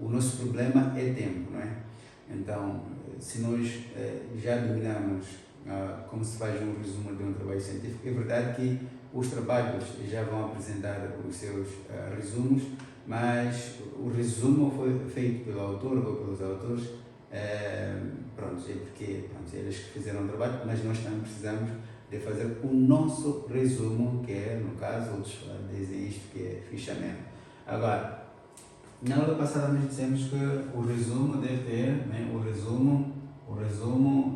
o nosso problema é tempo, não é? Então, se nós já dominamos como se faz um resumo de um trabalho científico, é verdade que os trabalhos já vão apresentar os seus resumos, mas o resumo foi feito pelo autor ou pelos autores, pronto, é porque eles que fizeram o trabalho, mas nós também precisamos de fazer o nosso resumo, que é, no caso, outros dizem isto, que é fichamento. Agora, na aula passada nós dissemos que o resumo deve ter, né, o resumo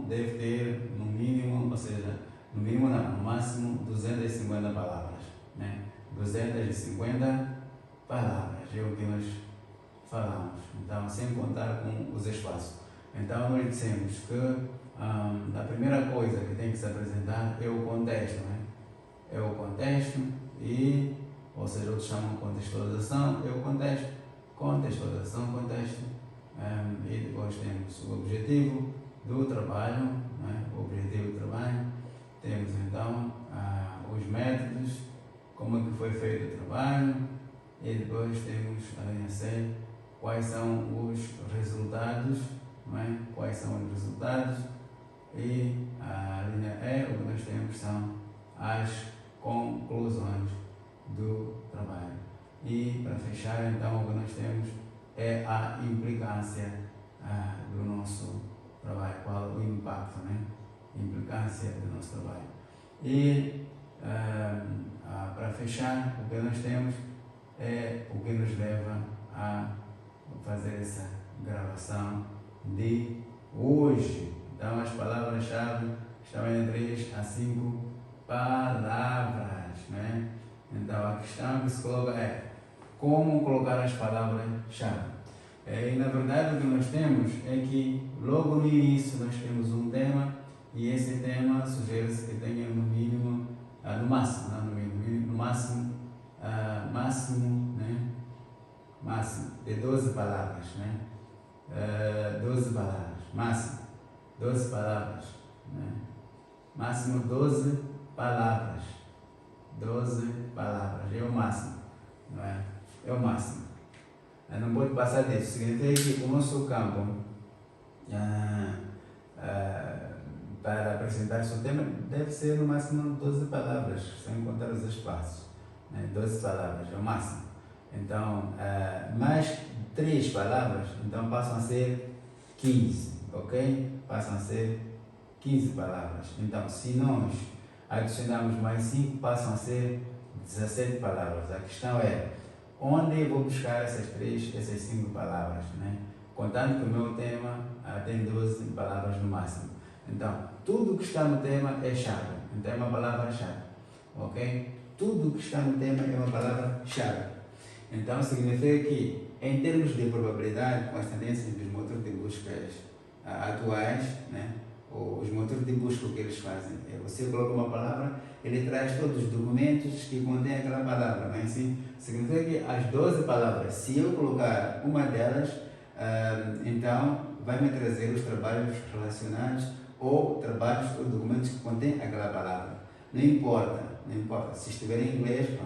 deve ter no mínimo, ou seja, no mínimo não, no máximo 250 palavras, né? 250 palavras, é o que nós falamos, então sem contar com os espaços. Então nós dissemos que a primeira coisa que tem que se apresentar é o contexto, né? É o contexto e, ou seja, outros chamam contextualização, é o contexto, contextualização, contexto, e depois temos o objetivo do trabalho, né? O objetivo do trabalho, temos então os métodos, como é que foi feito o trabalho, e depois temos a linha C, quais são os resultados, não é? Quais são os resultados, e a linha E, o que nós temos são as conclusões do trabalho. E para fechar, então, o que nós temos é a implicância do nosso trabalho, qual o impacto, né? Implicância do nosso trabalho. E para fechar, o que nós temos é o que nos leva a fazer essa gravação de hoje. Então, as palavras-chave estão em 3 a 5 palavras, né? Então, a questão que se coloca é como colocar as palavras-chave. E, na verdade, o que nós temos é que, logo no início, nós temos um tema, e esse tema sugere-se que tenha no mínimo, no máximo, não no mínimo, no máximo, né? Máximo de 12 palavras, né? 12 palavras, máximo 12 palavras, né? Máximo 12 palavras, 12 palavras, é o máximo, não é? É o máximo. Não pode passar disso. Significa que o nosso campo para apresentar o seu tema deve ser no máximo 12 palavras, sem contar os espaços, né? 12 palavras é o máximo. Então, mais 3 palavras, então passam a ser 15, ok? Passam a ser 15 palavras. Então, se nós adicionarmos mais 5, passam a ser 17 palavras. A questão é, onde eu vou buscar essas 5 palavras, né? Contando que o meu tema tem 12 palavras no máximo. Então, tudo que está no tema é chave. Então, é uma palavra-chave, ok? Tudo que está no tema é uma palavra-chave. Então, significa que, em termos de probabilidade, com as tendências dos motores de buscas atuais, né? Os motores de busca, o que eles fazem é, você coloca uma palavra, ele traz todos os documentos que contêm aquela palavra, não é assim? Significa que as 12 palavras, se eu colocar uma delas, então vai me trazer os trabalhos relacionados ou trabalhos ou documentos que contêm aquela palavra. Não importa, se estiver em inglês,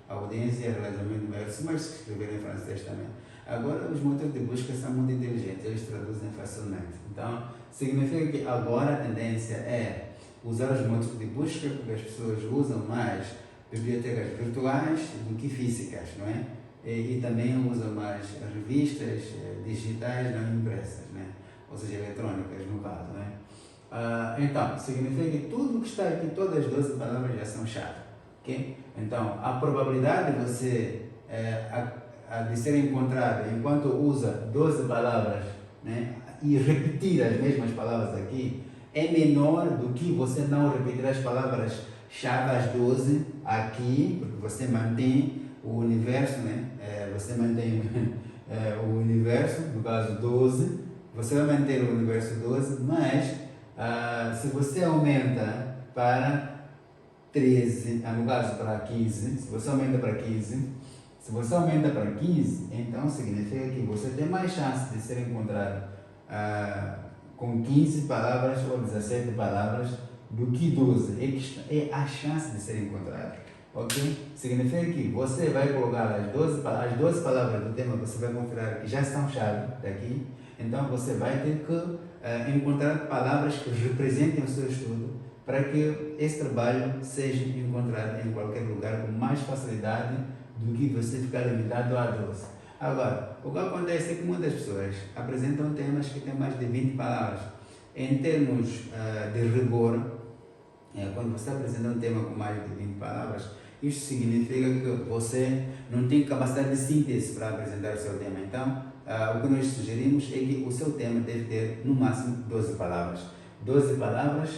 a audiência é relativamente maior, mas se escrever em francês também. Agora, os motores de busca são muito inteligentes, eles traduzem facilmente. Então, significa que agora a tendência é usar os motores de busca, porque as pessoas usam mais bibliotecas virtuais do que físicas, não é? E também usam mais revistas digitais não impressas, né? Ou seja, eletrônicas no caso, né? Então, significa que tudo que está aqui, todas as 12 palavras já são chave, ok? Então, a probabilidade de você de ser encontrado enquanto usa 12 palavras, né, e repetir as mesmas palavras aqui é menor do que você não repetir as palavras-chave as 12 aqui, porque você mantém o universo, né? Você mantém o universo, no caso 12, você vai manter o universo 12, mas se você aumenta para 13, no caso para 15, se você aumenta para 15, então significa que você tem mais chance de ser encontrado com 15 palavras ou 17 palavras do que 12. É a chance de ser encontrado. ok? Significa que você vai colocar as 12 palavras do tema, você vai considerar que já estão chave daqui, então você vai ter que encontrar palavras que representem o seu estudo para que esse trabalho seja encontrado em qualquer lugar com mais facilidade do que você ficar limitado a 12. Agora, o que acontece é que muitas pessoas apresentam temas que têm mais de 20 palavras. Em termos de rigor, quando você apresenta um tema com mais de 20 palavras, isso significa que você não tem capacidade de síntese para apresentar o seu tema. Então, o que nós sugerimos é que o seu tema deve ter no máximo 12 palavras. 12 palavras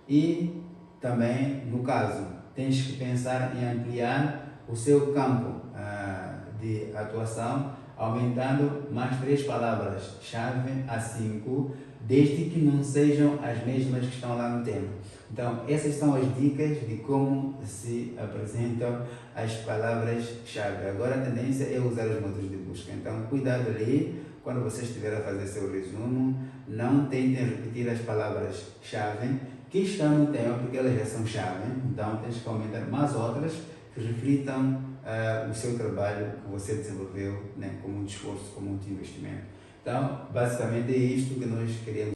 e também, no caso, tens que pensar em ampliar o seu campo de atuação, aumentando mais 3 palavras-chave a 5, desde que não sejam as mesmas que estão lá no tema. Então, essas são as dicas de como se apresentam as palavras-chave. Agora, a tendência é usar os motores de busca. Então, cuidado ali, quando você estiver a fazer seu resumo, não tentem repetir as palavras-chave que estão no tema, porque elas já são chave. Então, tens que aumentar mais outras que reflitam o seu trabalho que você desenvolveu, né, como um esforço, como um investimento. Então, basicamente é isto que nós queremos.